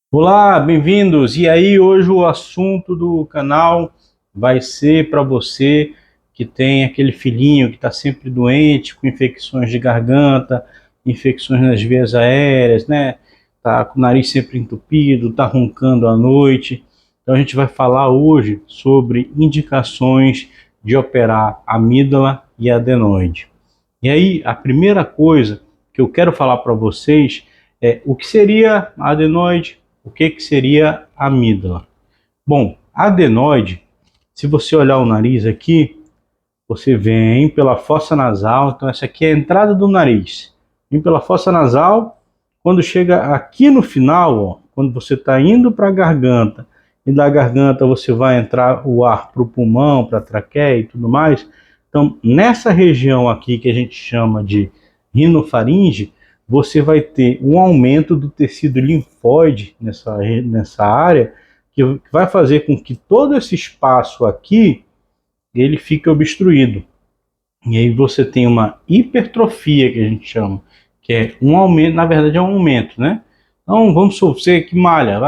Olá, bem-vindos! E aí, hoje o assunto do canal vai ser para você que tem aquele filhinho que está sempre doente, com infecções de garganta, infecções nas vias aéreas, né? Tá com o nariz sempre entupido, tá roncando à noite. Então a gente vai falar hoje sobre indicações de operar amígdala e adenoide. E aí, a primeira coisa que eu quero falar para vocês é o que seria a adenoide, o que seria a amígdala. Bom, a adenoide, se você olhar o nariz aqui, você vem pela fossa nasal, então essa aqui é a entrada do nariz. Vem pela fossa nasal, quando chega aqui no final, ó, quando você está indo para a garganta, e da garganta você vai entrar o ar para o pulmão, para a traqueia e tudo mais. Então, nessa região aqui que a gente chama de rinofaringe, você vai ter um aumento do tecido linfóide nessa área, que vai fazer com que todo esse espaço aqui ele fique obstruído. E aí você tem uma hipertrofia, que a gente chama, que é um aumento, na verdade é um aumento, né? Então, vamos supor, você que malha,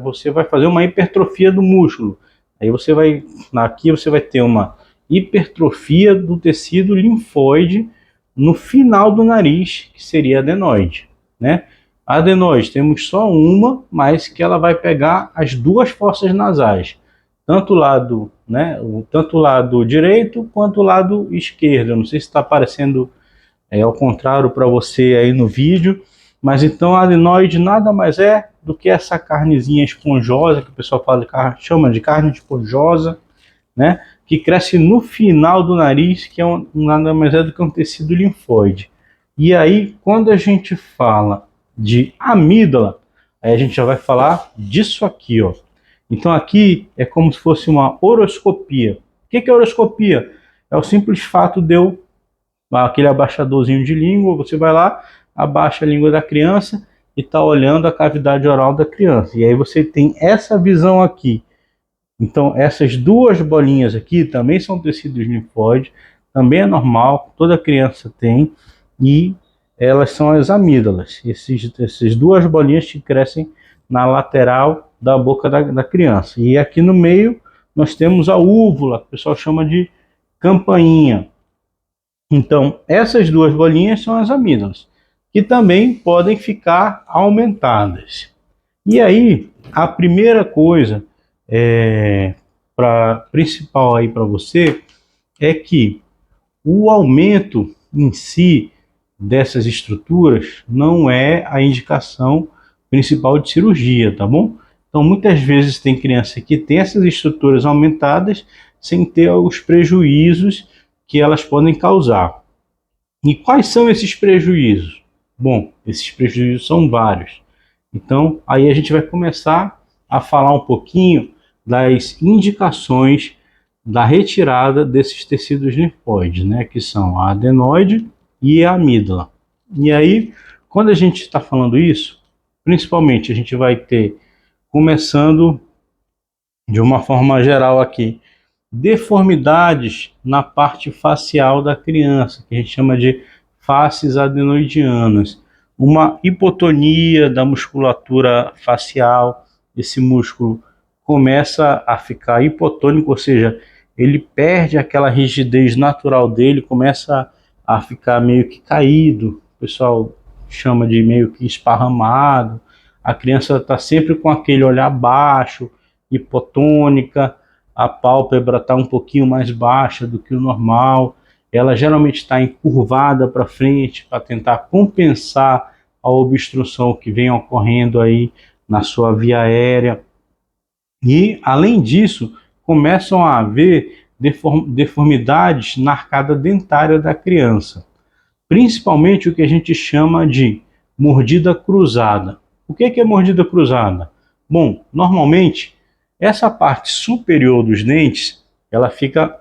você vai fazer uma hipertrofia do músculo. Aí aqui você vai ter uma hipertrofia do tecido linfóide no final do nariz, que seria a adenoide, né? A adenoide temos só uma, mas que ela vai pegar as duas fossas nasais, tanto o lado, né, tanto o lado direito quanto o lado esquerdo. Eu não sei se está aparecendo ao contrário para você aí no vídeo, mas então a adenoide nada mais é do que essa carnezinha esponjosa, que o pessoal chama de carne esponjosa, né, que cresce no final do nariz, que nada mais é do que um tecido linfóide. E aí, quando a gente fala de amígdala, aí a gente já vai falar disso aqui, ó. Então aqui é como se fosse uma horoscopia. O que é horoscopia? É o simples fato de eu, aquele abaixadorzinho de língua, você vai lá, abaixa a língua da criança e está olhando a cavidade oral da criança. E aí você tem essa visão aqui. Então essas duas bolinhas aqui também são tecidos linfóides, também é normal, toda criança tem, e elas são as amígdalas, essas duas bolinhas que crescem na lateral da boca da criança. E aqui no meio nós temos a úvula, que o pessoal chama de campainha. Então essas duas bolinhas são as amígdalas, que também podem ficar aumentadas. E aí, a primeira coisa principal aí para você é que o aumento em si dessas estruturas não é a indicação principal de cirurgia, tá bom? Então, muitas vezes tem criança que tem essas estruturas aumentadas sem ter os prejuízos que elas podem causar. E quais são esses prejuízos? Bom, esses prejuízos são vários. Então, aí a gente vai começar a falar um pouquinho das indicações da retirada desses tecidos linfóides, né, que são a adenoide e a amígdala. E aí, quando a gente está falando isso, principalmente a gente vai ter, começando de uma forma geral aqui, deformidades na parte facial da criança, que a gente chama de faces adenoidianas, uma hipotonia da musculatura facial, esse músculo começa a ficar hipotônico, ou seja, ele perde aquela rigidez natural dele, começa a ficar meio que caído, o pessoal chama de meio que esparramado, a criança está sempre com aquele olhar baixo, hipotônica, a pálpebra está um pouquinho mais baixa do que o normal, ela geralmente está encurvada para frente para tentar compensar a obstrução que vem ocorrendo aí na sua via aérea. E, além disso, começam a haver deformidades na arcada dentária da criança, principalmente o que a gente chama de mordida cruzada. O que é mordida cruzada? Bom, normalmente essa parte superior dos dentes, ela fica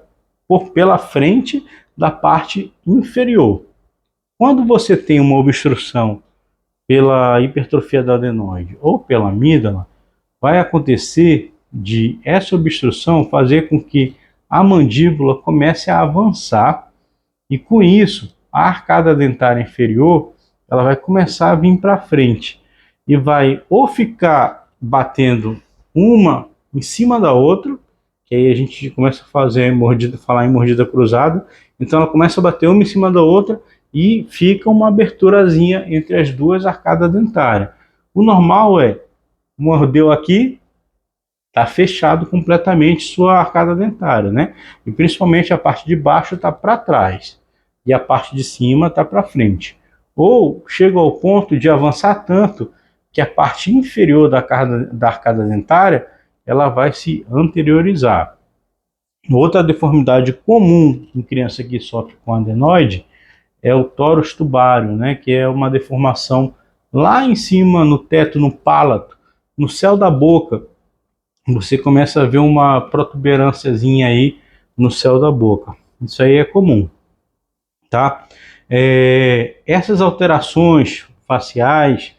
pela frente da parte inferior. Quando você tem uma obstrução pela hipertrofia da adenoide ou pela amígdala, vai acontecer de essa obstrução fazer com que a mandíbula comece a avançar e, com isso, a arcada dentária inferior ela vai começar a vir para frente. e vai ou ficar batendo uma em cima da outra, que aí a gente começa a fazer mordida, falar em mordida cruzada, então ela começa a bater uma em cima da outra e fica uma aberturazinha entre as duas arcadas dentárias. O normal é, mordeu aqui, está fechado completamente sua arcada dentária, né? E principalmente a parte de baixo está para trás e a parte de cima está para frente. Ou chega ao ponto de avançar tanto que a parte inferior da arcada dentária ela vai se anteriorizar. Outra deformidade comum em criança que sofre com adenoide é o torus tubário, né? Que é uma deformação lá em cima no teto, no palato, no céu da boca. Você começa a ver uma protuberânciazinha aí no céu da boca. Isso aí é comum, tá? Essas alterações faciais,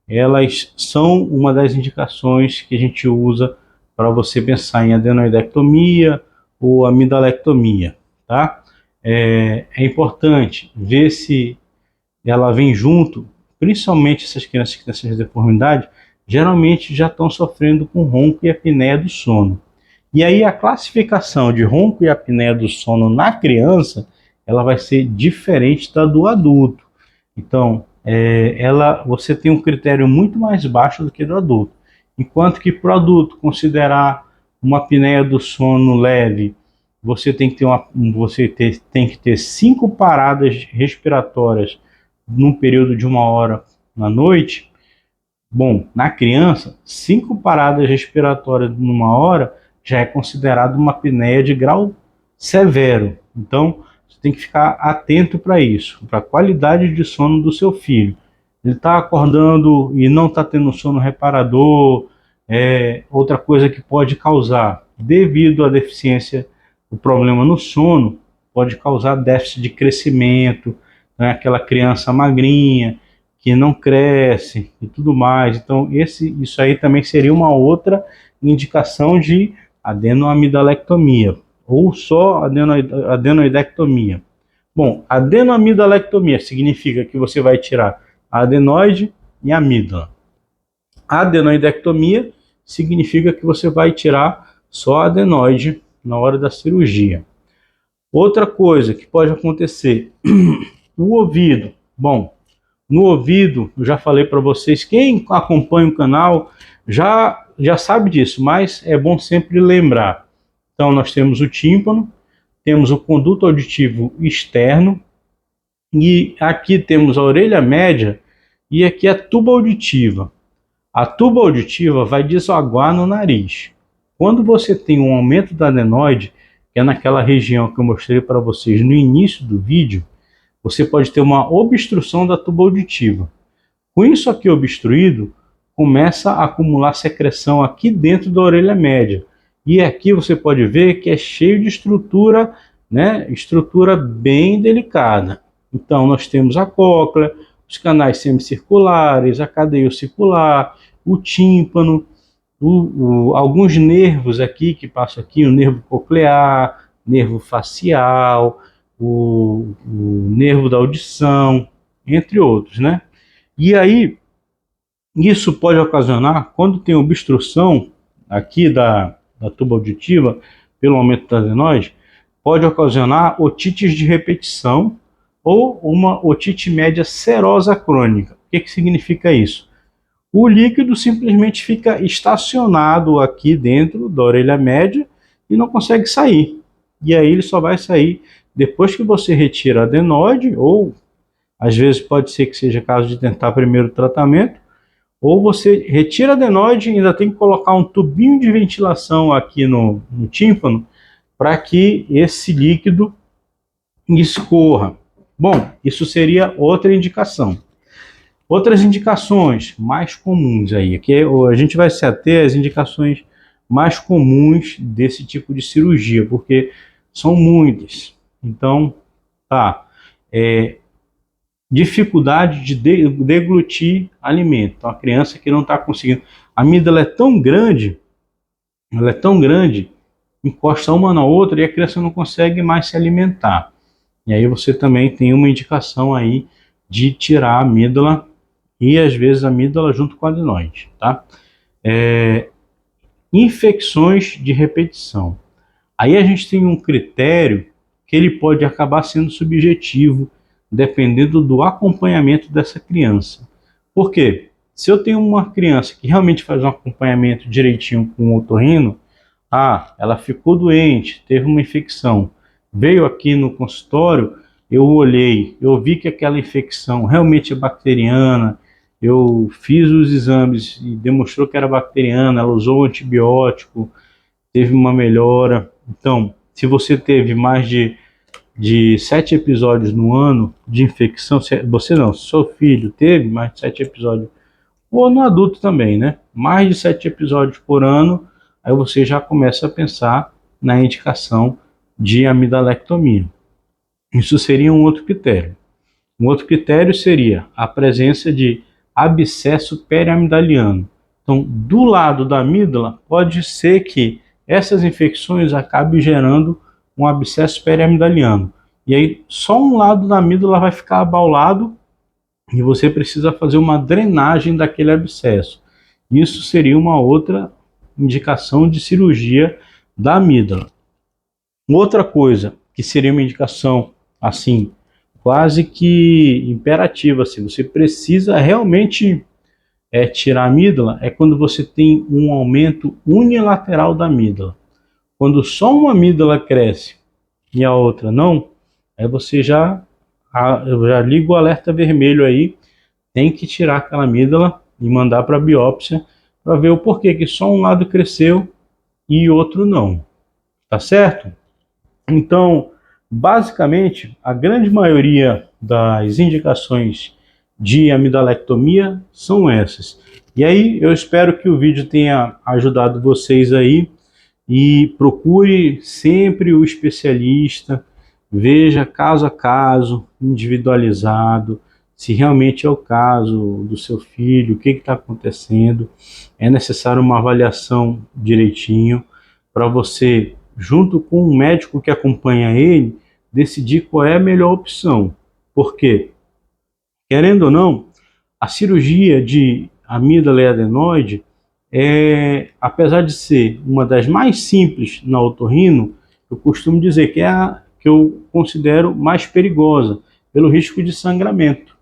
elas são uma das indicações que a gente usa para você pensar em adenoidectomia ou amidalectomia, tá? É importante ver se ela vem junto, principalmente essas crianças que têm essas deformidades, geralmente já estão sofrendo com ronco e apneia do sono. E aí a classificação de ronco e apneia do sono na criança, ela vai ser diferente da do adulto. Então, você tem um critério muito mais baixo do que do adulto. Enquanto que para o adulto considerar uma apneia do sono leve, você tem que ter 5 paradas respiratórias num período de 1 hora na noite. Bom, na criança, 5 paradas respiratórias numa hora já é considerado uma apneia de grau severo. Então, você tem que ficar atento para isso, para a qualidade de sono do seu filho. Ele está acordando e não está tendo sono reparador, outra coisa que pode causar, devido à deficiência, o problema no sono, pode causar déficit de crescimento, né? Aquela criança magrinha, que não cresce e tudo mais. Então, isso aí também seria uma outra indicação de adenoamidalectomia, ou só adenoidectomia. Bom, adenoamidalectomia significa que você vai tirar a adenoide e a amígdala. Adenoidectomia significa que você vai tirar só a adenoide na hora da cirurgia. Outra coisa que pode acontecer, o ouvido. Bom, no ouvido, eu já falei para vocês, quem acompanha o canal já sabe disso, mas é bom sempre lembrar. Então, nós temos o tímpano, temos o conduto auditivo externo, e aqui temos a orelha média, e aqui a tuba auditiva. A tuba auditiva vai desaguar no nariz. Quando você tem um aumento da adenoide, que é naquela região que eu mostrei para vocês no início do vídeo, você pode ter uma obstrução da tuba auditiva. Com isso aqui obstruído, começa a acumular secreção aqui dentro da orelha média. E aqui você pode ver que é cheio de estrutura, né? Estrutura bem delicada. Então nós temos a cóclea, os canais semicirculares, a cadeia ossicular, o tímpano, alguns nervos aqui que passam aqui, o nervo coclear, nervo facial, o nervo da audição, entre outros, né? E aí, isso pode ocasionar, quando tem obstrução aqui da tuba auditiva, pelo aumento da adenoide, pode ocasionar otites de repetição ou uma otite média serosa crônica. O que significa isso? O líquido simplesmente fica estacionado aqui dentro da orelha média e não consegue sair. E aí ele só vai sair depois que você retira a adenoide, ou às vezes pode ser que seja caso de tentar primeiro o tratamento, ou você retira a adenoide e ainda tem que colocar um tubinho de ventilação aqui no tímpano para que esse líquido escorra. Bom, isso seria outra indicação. Outras indicações mais comuns aí, que a gente vai se ater às indicações mais comuns desse tipo de cirurgia, porque são muitas. Então, tá. Dificuldade de deglutir alimento. Então, a criança que não está conseguindo. A amígdala é tão grande, encosta uma na outra e a criança não consegue mais se alimentar. E aí você também tem uma indicação aí de tirar a amígdala e às vezes a amígdala junto com a adenoide, tá? Infecções de repetição. Aí a gente tem um critério que ele pode acabar sendo subjetivo, dependendo do acompanhamento dessa criança. Por quê? Se eu tenho uma criança que realmente faz um acompanhamento direitinho com o otorrino, ela ficou doente, teve uma infecção, veio aqui no consultório, eu olhei, eu vi que aquela infecção realmente é bacteriana, eu fiz os exames e demonstrou que era bacteriana, ela usou o antibiótico, teve uma melhora. Então, se você teve mais de 7 episódios no ano de infecção, você não, seu filho teve mais de 7 episódios, ou no adulto também, né? Mais de 7 episódios por ano, aí você já começa a pensar na indicação de amidalectomia. Isso seria um outro critério. Um outro critério seria a presença de abscesso periamidaliano. Então, do lado da amígdala, pode ser que essas infecções acabem gerando um abscesso periamidaliano. E aí, só um lado da amígdala vai ficar abaulado e você precisa fazer uma drenagem daquele abscesso. Isso seria uma outra indicação de cirurgia da amígdala. Outra coisa que seria uma indicação assim, quase que imperativa, assim, você precisa realmente tirar a amígdala, é quando você tem um aumento unilateral da amígdala. Quando só uma amígdala cresce e a outra não, aí você já liga o alerta vermelho aí, tem que tirar aquela amígdala e mandar para biópsia para ver o porquê que só um lado cresceu e outro não. Tá certo? Então, basicamente, a grande maioria das indicações de amidalectomia são essas. E aí, eu espero que o vídeo tenha ajudado vocês aí, e procure sempre o especialista, veja caso a caso, individualizado, se realmente é o caso do seu filho, o que está acontecendo. É necessário uma avaliação direitinho para você, junto com o médico que acompanha ele, decidir qual é a melhor opção. Porque, querendo ou não, a cirurgia de amígdala e adenoide, apesar de ser uma das mais simples na otorrino, eu costumo dizer que é a que eu considero mais perigosa, pelo risco de sangramento,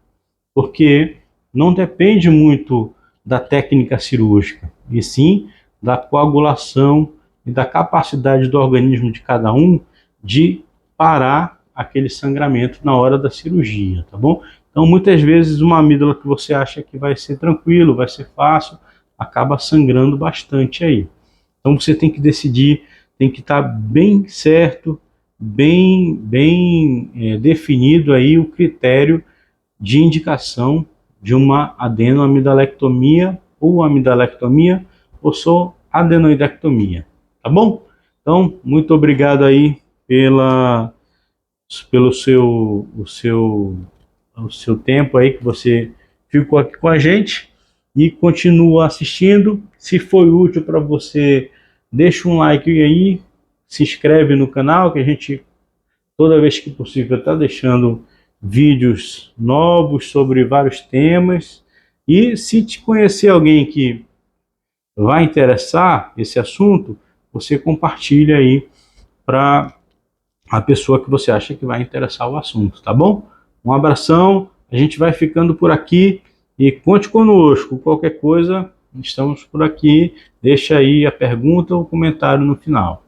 porque não depende muito da técnica cirúrgica, e sim da coagulação e da capacidade do organismo de cada um de parar aquele sangramento na hora da cirurgia, tá bom? Então, muitas vezes, uma amígdala que você acha que vai ser tranquilo, vai ser fácil, acaba sangrando bastante aí. Então, você tem que decidir, tem que estar bem certo, bem definido aí o critério de indicação de uma adenoamidalectomia ou amidalectomia ou só adenoidectomia, tá bom? Então, muito obrigado aí pelo seu tempo aí que você ficou aqui com a gente e continua assistindo. Se foi útil para você, deixa um like aí, se inscreve no canal, que a gente, toda vez que possível, está deixando vídeos novos sobre vários temas. E se te conhecer alguém que vai interessar esse assunto, você compartilha aí para a pessoa que você acha que vai interessar o assunto, tá bom? Um abração, a gente vai ficando por aqui e conte conosco. Qualquer coisa, estamos por aqui. Deixa aí a pergunta ou o comentário no final.